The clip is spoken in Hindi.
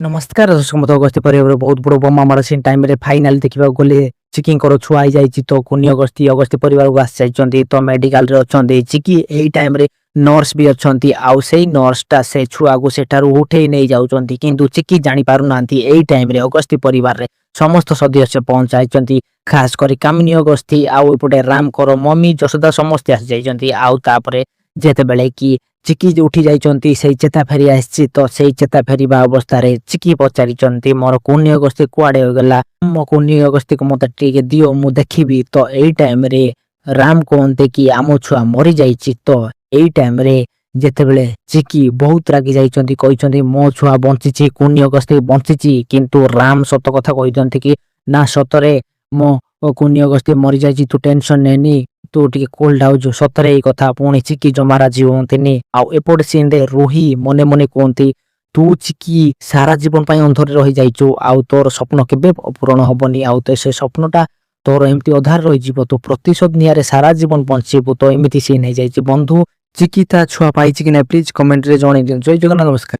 नमस्कार दर्शक मत अगस्ती परिवार बहुत बड़ बोमा मार सीन टाइम रे फाइनल देखा गले चिकी छुआ ही जाइए तो कुनी अगस्ती अगस्ती परिवार को आसी जाइए तो मेडिकल रे अच्छा चिकी यही टाइम रे नर्स भी अच्छा आउ से नर्सटा से छुआ को सेठार उठे नहीं जाऊँच किंतु चिकी जानी पारु नांती यही टाइम रे अगस्ती परिवार रे समस्त सदस्य पहुंचाई खास कर कामिनी अगस्ती आउ एपटे राम कर मम्मी जशोदा समस्ते आसी जाइए आउ तापरे जेते बेले कि चिकी उठी जाइए से चेता फेरी आसी तो से चेता फेरवा अवस्था चिकी पचारि मोर कुनी अगस्ती कुआड़े गला मो कुनी अगस्ती को मत टे दियो मु देखी तो यही टाइम रे राम कहते कि आम छुआ मरी जाइए तो यही टाइम रे जेते बेले चिकी बहुत रागी जाइए कहते मो छुआ बंची कुनी अगस्ती बंची किंतु राम सत कथा कहते कि ना सतरे मो कुनी अगस्ती मरी जाइए तू टेंशन नेनी तू टे कोल्ड हाउ जो सतरे कथा पुणी चिकी जमा राजी हमें आउ एपट सीन रे रूही मने मने कहती तू चिकी सारा जीवन अंधर रही जाइचु आउ तोर स्वप्न केबे पूरण हबनी आउ तो से स्वप्नटा तोर एमती अधार रही तो प्रतिशोध नियारे सारा जीवन बंचीबू तो एमती सीन हो जाइए बंधु चिकी ता छुआ पाई कि ना प्लीज कमेंट रे जणाई दियो। जय जगन्नाथ नमस्कार।